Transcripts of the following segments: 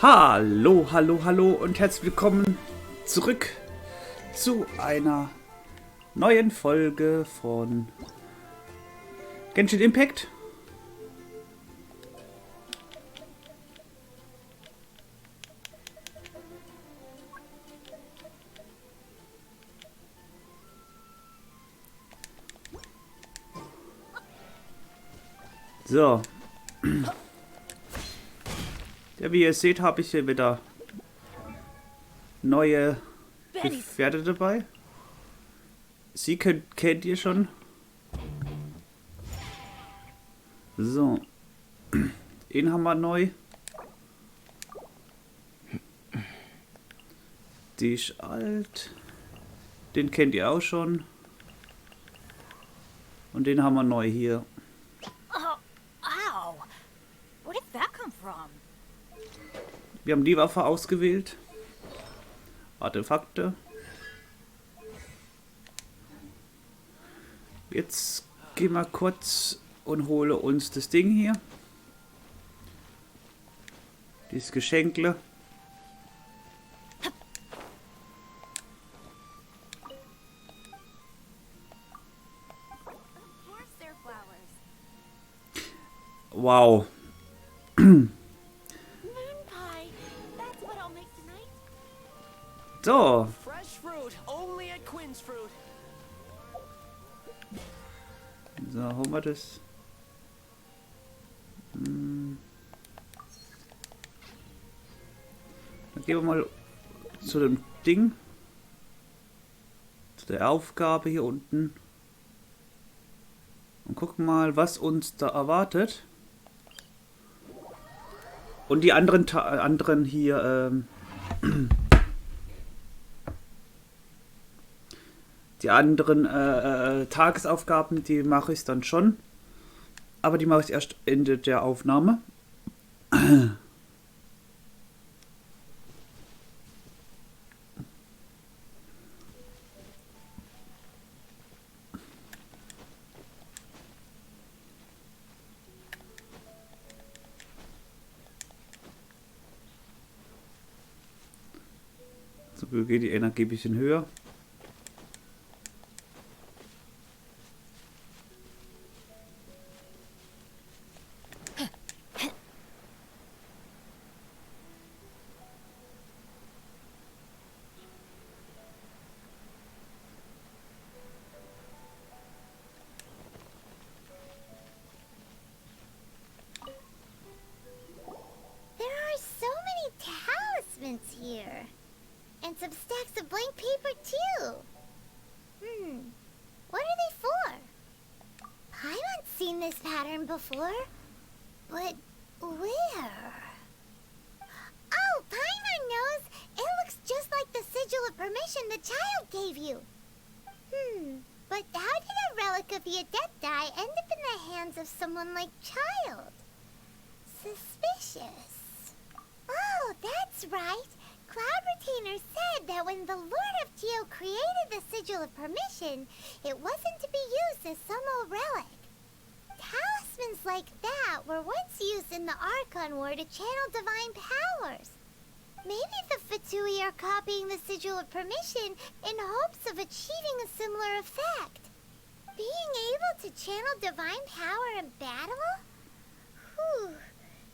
Hallo, hallo, hallo und herzlich willkommen zurück zu einer neuen Folge von Genshin Impact. So. Ja, wie ihr seht, habe ich hier wieder neue Gefährte dabei. Sie kennt ihr schon. So. Den haben wir neu. Die ist alt. Den kennt ihr auch schon. Und den haben wir neu hier. Oh, ow! Where did that come from? Wir haben die Waffe ausgewählt. Artefakte. Jetzt gehen wir kurz und hole uns das Ding hier. Dieses Geschenkle. Of course they're flowers. Wow. Moon pie. That's what I'll make tonight. So. Fresh fruit, only at Quinn's Fruit. So, holen wir das. Dann gehen wir mal zu dem Ding. Zu der Aufgabe hier unten. Und gucken mal, was uns da erwartet. Und die anderen hier, die anderen Tagesaufgaben, die mache ich dann schon. Aber die mache ich erst Ende der Aufnahme. So geht die Energie ein bisschen höher. There are so many talismans here. And some stacks of blank paper, too. What are they for? Paimon's seen this pattern before. But where? Oh, Paimon knows! It looks just like the sigil of permission the child gave you. But how did a relic of Yadettai end up in the hands of someone like Child? Suspicious. Oh, that's right. Cloud Retainer said that when the Lord of Geo created the Sigil of Permission, it wasn't to be used as some old relic. Talismans like that were once used in the Archon War to channel divine powers. Maybe the Fatui are copying the Sigil of Permission in hopes of achieving a similar effect. Being able to channel divine power in battle? Whew,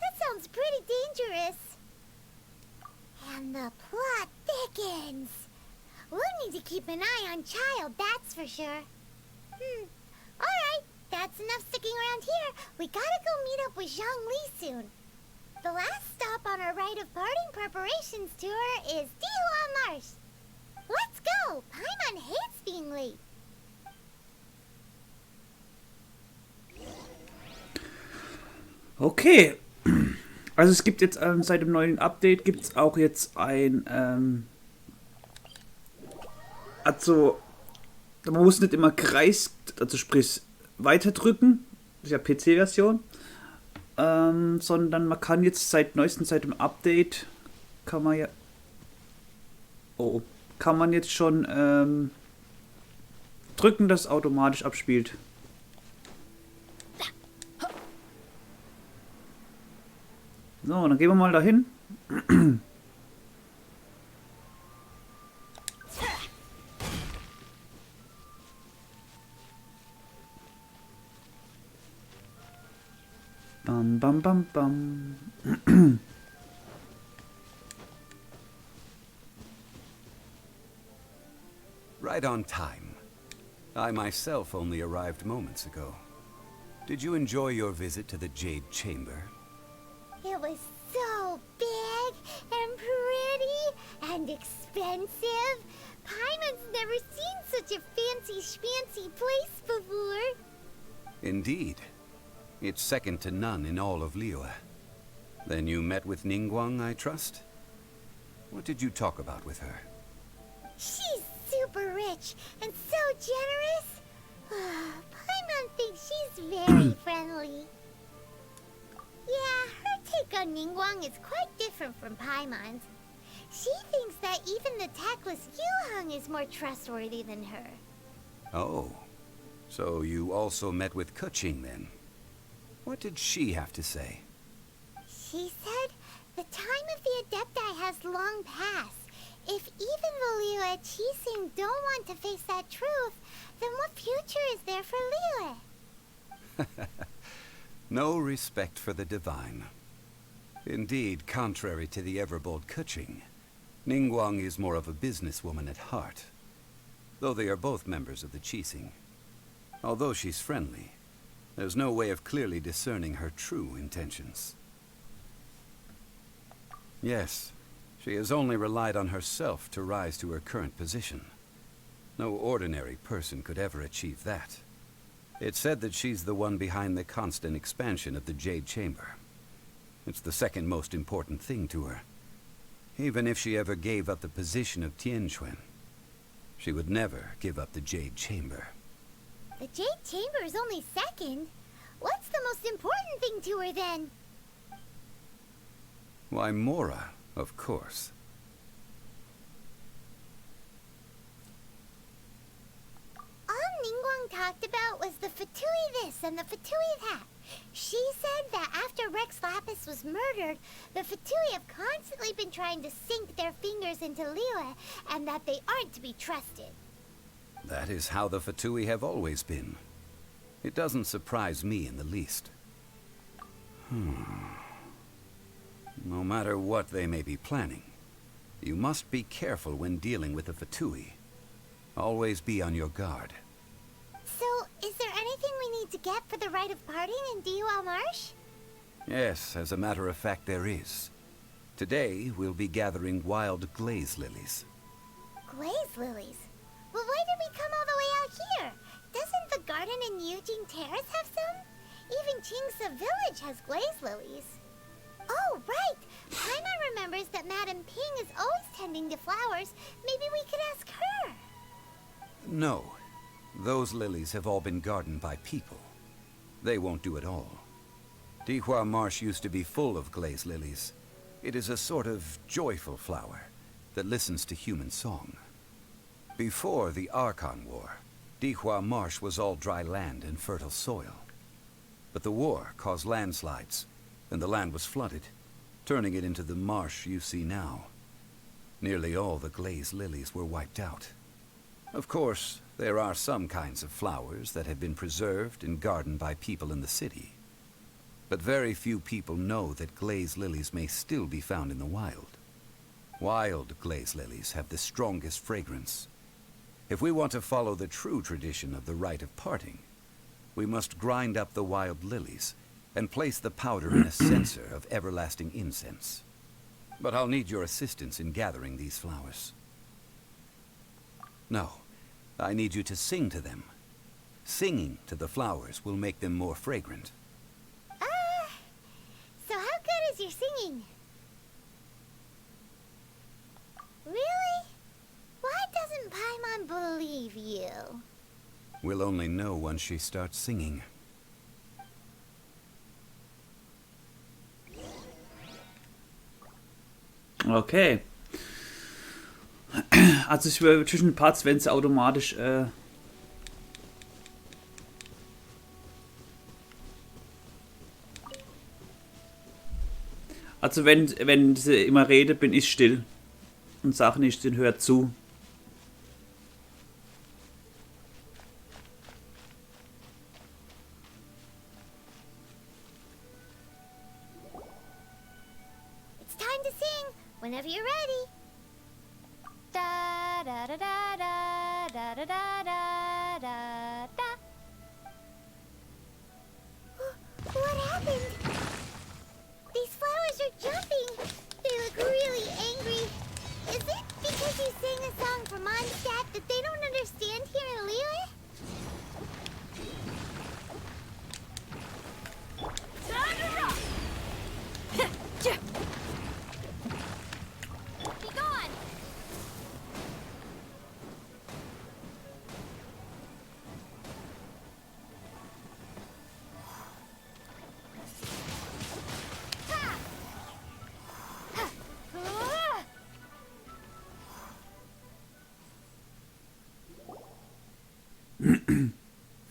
that sounds pretty dangerous. And the plot thickens. We'll need to keep an eye on Child, that's for sure. Alright, that's enough sticking around here. We gotta go meet up with Zhongli soon. The last stop on our rite of parting preparations tour is Dihua Marsh. Let's go! Paimon hates being late. Okay. Also es gibt jetzt seit dem neuen Update gibt es auch jetzt ein also man muss nicht immer Kreis, also sprich weiter drücken, das ist ja PC-Version, sondern man kann jetzt seit dem Update kann man ja kann man jetzt schon drücken, dass es automatisch abspielt. So, dann gehen wir mal dahin Bam, bam, bam, bam. Right on time. I myself only arrived moments ago. Did you enjoy your visit to the Jade Chamber? It was so big and pretty and expensive. Paimon's never seen such a fancy schmancy place before. Indeed. It's second to none in all of Liyue. Then you met with Ningguang, I trust? What did you talk about with her? She's super rich and so generous. Paimon thinks she's very friendly. Yeah, her take on Ningguang is quite different from Paimon's. She thinks that even the tactless Yuheng is more trustworthy than her. Oh. So you also met with Keqing then? What did she have to say? She said the time of the Adepti has long passed. If even the Liyue Qixing don't want to face that truth, then what future is there for Liyue? No respect for the divine. Indeed, contrary to the ever-bold Keqing, Ningguang is more of a businesswoman at heart. Though they are both members of the Qixing. Although she's friendly, there's no way of clearly discerning her true intentions. Yes, she has only relied on herself to rise to her current position. No ordinary person could ever achieve that. It's said that she's the one behind the constant expansion of the Jade Chamber. It's the second most important thing to her. Even if she ever gave up the position of Tianquan, she would never give up the Jade Chamber. The Jade Chamber is only second. What's the most important thing to her then? Why, Mora, of course. All Ningguang talked about was the Fatui this and the Fatui that. She said that after Rex Lapis was murdered, the Fatui have constantly been trying to sink their fingers into Liyue, and that they aren't to be trusted. That is how the Fatui have always been. It doesn't surprise me in the least. No matter what they may be planning, you must be careful when dealing with the Fatui. Always be on your guard. So, is there anything we need to get for the rite of parting in Dihua Marsh? Yes, as a matter of fact, there is. Today, we'll be gathering wild glaze lilies. Glaze lilies? Well, why did we come all the way out here? Doesn't the garden in Yujing Terrace have some? Even Qingse Village has glaze lilies. Oh, right! Paimon remembers that Madame Ping is always tending to flowers. Maybe we could ask her. No. Those lilies have all been gardened by people. They won't do it all. Dihua Marsh used to be full of glaze lilies. It is a sort of joyful flower that listens to human song. Before the Archon War, Dihua Marsh was all dry land and fertile soil. But the war caused landslides, and the land was flooded, turning it into the marsh you see now. Nearly all the glaze lilies were wiped out. Of course, there are some kinds of flowers that have been preserved and gardened by people in the city. But very few people know that glaze lilies may still be found in the wild. Wild glaze lilies have the strongest fragrance. If we want to follow the true tradition of the rite of parting, we must grind up the wild lilies and place the powder in a censer of everlasting incense. But I'll need your assistance in gathering these flowers. No, I need you to sing to them. Singing to the flowers will make them more fragrant. So how good is your singing? Really? Why doesn't Paimon believe you? We'll only know once she starts singing. Okay. Also zwischen Parts, wenn es automatisch Also wenn sie immer redet, bin ich still. Und sage nicht, sie hört zu. It's time to sing. Whenever you're ready. Da da da da da da da da da da da. What happened? These flowers are jumping. They look really angry. Is it because you sang a song for Mondstadt that they don't understand here in Liyue? Be gone!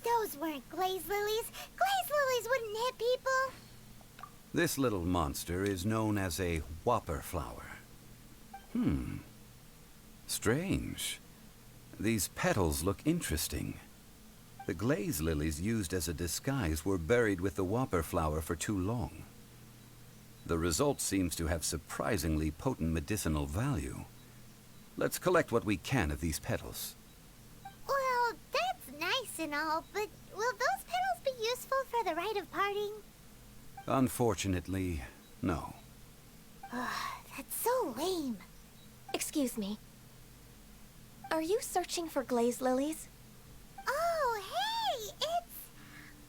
Those weren't glaze lilies. Glaze lilies wouldn't hit people. This little monster is known as a whopper flower. Strange. These petals look interesting. The glaze lilies used as a disguise were buried with the whopper flower for too long. The result seems to have surprisingly potent medicinal value. Let's collect what we can of these petals. Well, that's nice and all, but will those petals be useful for the rite of parting? Unfortunately, no. That's so lame. Excuse me. Are you searching for glaze lilies? Oh, hey, it's...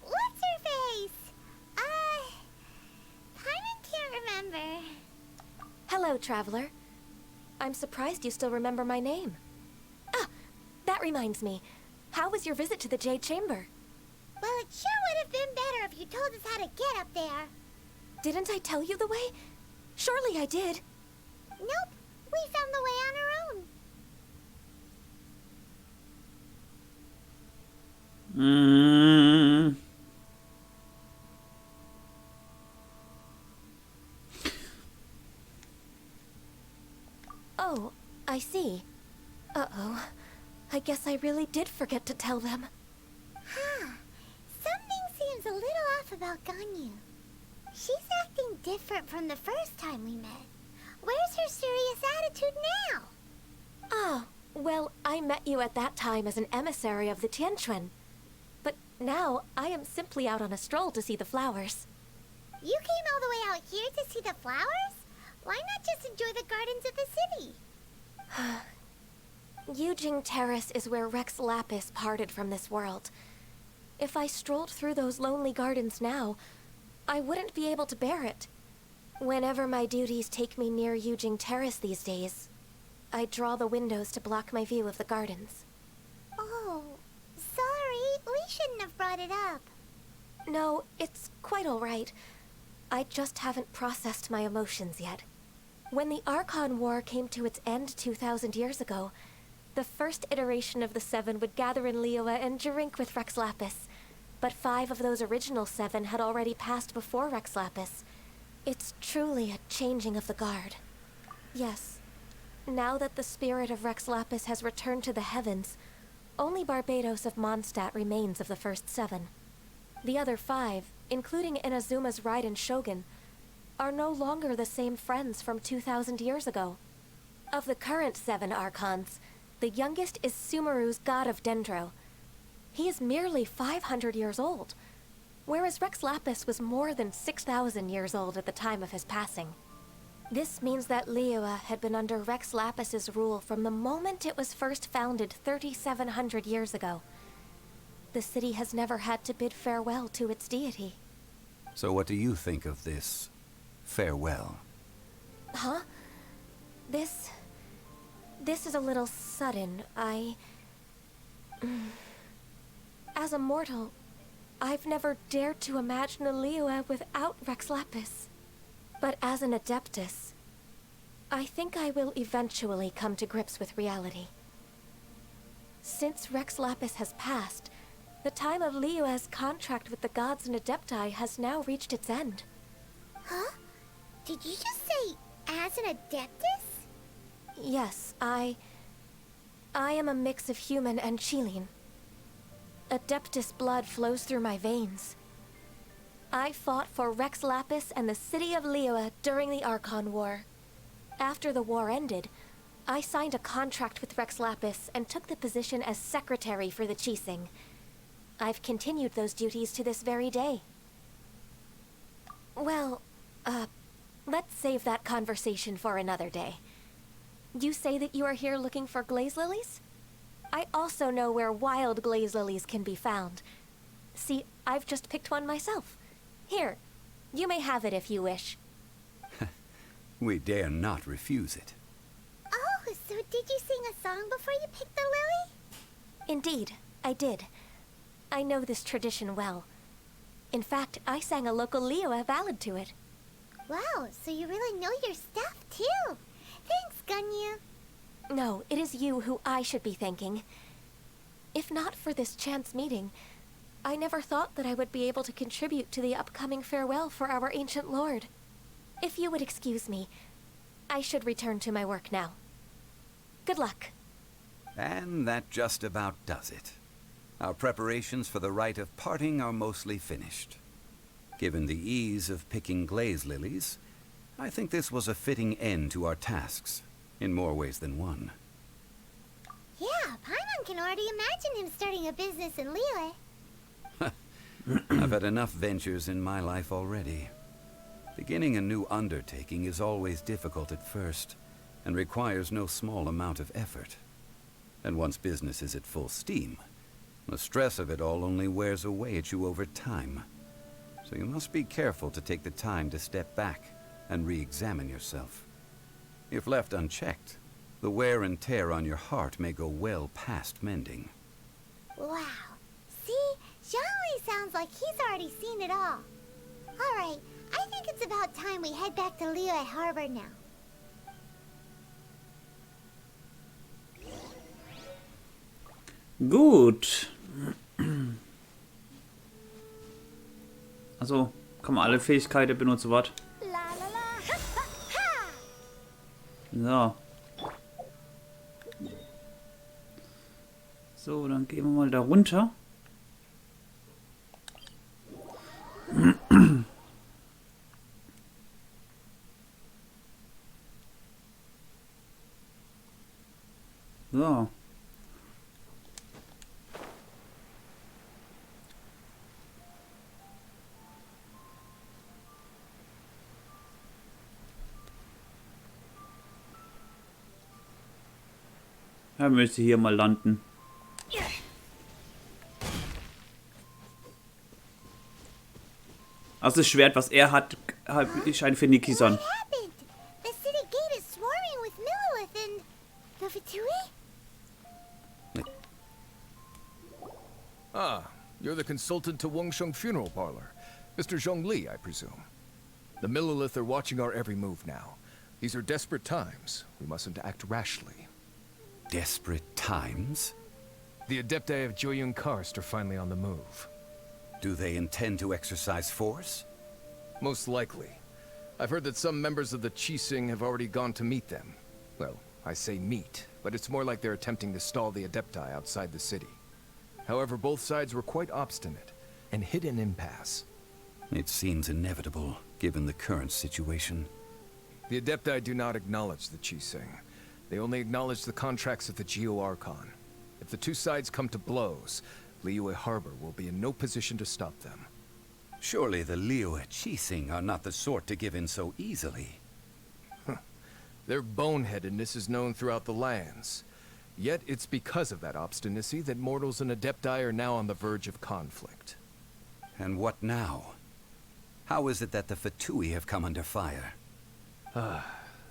What's her face? Paimon can't remember. Hello, traveler. I'm surprised you still remember my name. Ah, that reminds me. How was your visit to the Jade Chamber? Well, it sure would have been better if you told us how to get up there. Didn't I tell you the way? Surely I did. Nope, we found the way on our own. Oh, I see. Uh-oh. I guess I really did forget to tell them. Huh. Something seems a little off about Ganyu. She's acting different from the first time we met. Where's her serious attitude now? Ah, well, I met you at that time as an emissary of the Tianquan. But now, I am simply out on a stroll to see the flowers. You came all the way out here to see the flowers? Why not just enjoy the gardens of the city? Yujing Terrace is where Rex Lapis parted from this world. If I strolled through those lonely gardens now, I wouldn't be able to bear it. Whenever my duties take me near Yujing Terrace these days, I draw the windows to block my view of the gardens. Oh, sorry. We shouldn't have brought it up. No, it's quite all right. I just haven't processed my emotions yet. When the Archon War came to its end 2,000 years ago, the first iteration of the Seven would gather in Liyue and drink with Rex Lapis. But 5 of those original 7 had already passed before Rex Lapis. It's truly a changing of the guard. Yes, now that the spirit of Rex Lapis has returned to the heavens, only Barbados of Mondstadt remains of the first 7. The other 5, including Inazuma's Raiden Shogun, are no longer the same friends from 2,000 years ago. Of the current 7 Archons, the youngest is Sumeru's god of Dendro. He is merely 500 years old, whereas Rex Lapis was more than 6,000 years old at the time of his passing. This means that Liyue had been under Rex Lapis's rule from the moment it was first founded 3,700 years ago. The city has never had to bid farewell to its deity. So what do you think of this farewell? Huh? This is a little sudden. As a mortal, I've never dared to imagine a Liyue without Rex Lapis. But as an Adeptus, I think I will eventually come to grips with reality. Since Rex Lapis has passed, the time of Liyue's contract with the gods and Adepti has now reached its end. Huh? Did you just say as an adeptus? Yes, I am a mix of human and Chilean. Adeptus blood flows through my veins. I fought for Rex Lapis and the city of Liyue during the Archon War. After the war ended, I signed a contract with Rex Lapis and took the position as secretary for the Qixing. I've continued those duties to this very day. Well, let's save that conversation for another day. You say that you are here looking for glaze lilies? I also know where wild glaze lilies can be found. See, I've just picked one myself. Here, you may have it if you wish. We dare not refuse it. Oh, so did you sing a song before you picked the lily? Indeed, I did. I know this tradition well. In fact, I sang a local Liyue ballad to it. Wow, so you really know your stuff, too. Thanks, Gunya. No, it is you who I should be thanking. If not for this chance meeting, I never thought that I would be able to contribute to the upcoming farewell for our ancient lord. If you would excuse me, I should return to my work now. Good luck. And that just about does it. Our preparations for the rite of parting are mostly finished. Given the ease of picking glaze lilies, I think this was a fitting end to our tasks, in more ways than one. Yeah, Paimon can already imagine him starting a business in Liyue. I've had enough ventures in my life already. Beginning a new undertaking is always difficult at first, and requires no small amount of effort. And once business is at full steam, the stress of it all only wears away at you over time. So you must be careful to take the time to step back and re-examine yourself. If left unchecked, the wear and tear on your heart may go well past mending. Wow. See? Zhongli sounds like he's already seen it all. Alright, I think it's about time we head back to Liyue Harbor now. Gut. Also, kann man alle Fähigkeiten benutzen, was? La la la, ha ha ha! So. So, dann gehen wir mal da runter. So. Er müsste hier mal landen. Also das Schwert, was er hat, ist ein für Niki-san. What happened? The city gate is swarming with Millilith and... the Fatui? Ah, you're the consultant to Wengsheng Funeral Parlor. Mr. Zhongli, I presume. The Millilith are watching our every move now. These are desperate times. We mustn't act rashly. Desperate times? The Adepti of Joyun Karst are finally on the move. Do they intend to exercise force? Most likely. I've heard that some members of the Qixing have already gone to meet them. Well, I say meet, but it's more like they're attempting to stall the Adepti outside the city. However, both sides were quite obstinate, and hit an impasse. It seems inevitable, given the current situation. The Adepti do not acknowledge the Qixing. They only acknowledge the contracts of the Geo-Archon. If the two sides come to blows, Liyue Harbor will be in no position to stop them. Surely the Liyue Qixing are not the sort to give in so easily. Their boneheadedness is known throughout the lands. Yet it's because of that obstinacy that mortals and Adepti are now on the verge of conflict. And what now? How is it that the Fatui have come under fire?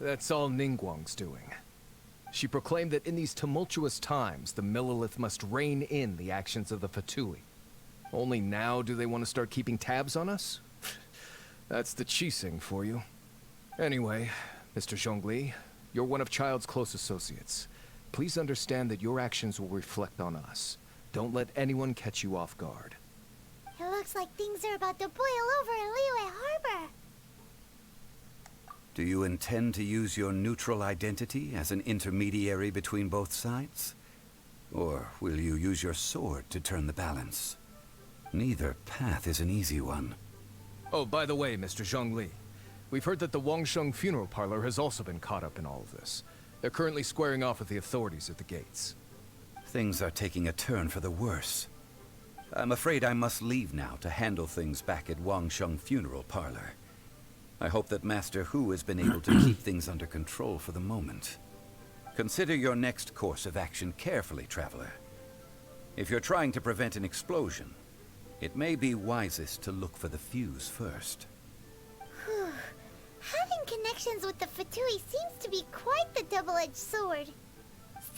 That's all Ningguang's doing. She proclaimed that in these tumultuous times, the Millilith must rein in the actions of the Fatui. Only now do they want to start keeping tabs on us? That's the Qixing for you. Anyway, Mr. Zhongli, you're one of Child's close associates. Please understand that your actions will reflect on us. Don't let anyone catch you off guard. It looks like things are about to boil over in Liyue Harbor. Do you intend to use your neutral identity as an intermediary between both sides? Or will you use your sword to turn the balance? Neither path is an easy one. Oh, by the way, Mr. Zhongli, we've heard that the Wangsheng funeral parlor has also been caught up in all of this. They're currently squaring off with the authorities at the gates. Things are taking a turn for the worse. I'm afraid I must leave now to handle things back at Wangsheng funeral parlor. I hope that Master Hu has been able to keep things under control for the moment. Consider your next course of action carefully, traveler. If you're trying to prevent an explosion, it may be wisest to look for the fuse first. Having connections with the Fatui seems to be quite the double-edged sword.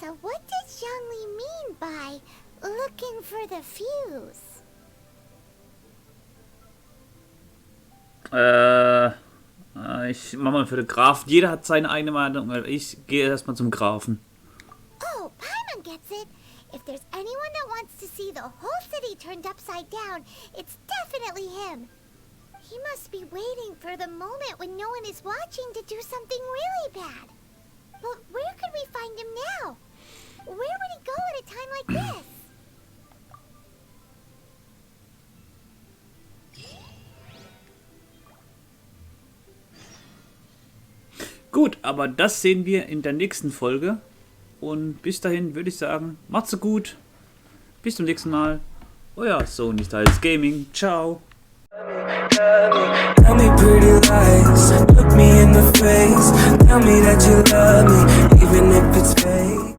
So what does Zhongli mean by looking for the fuse? Ich mach mal für den Grafen. Jeder hat seine eigene Meinung. Ich gehe erstmal zum Grafen. Oh, Paimon gets it. If there's anyone that wants to see the whole city turned upside down, it's definitely him. He must be waiting for the moment when no one is watching to do something really bad. But where could we find him now? Where would he go at a time like this? Gut, aber das sehen wir in der nächsten Folge. Und bis dahin würde ich sagen, macht's gut. Bis zum nächsten Mal. Euer Sony Styles Gaming. Ciao. Tell me pretty lies, look me in the face. Tell me that you love me, even if it's fake.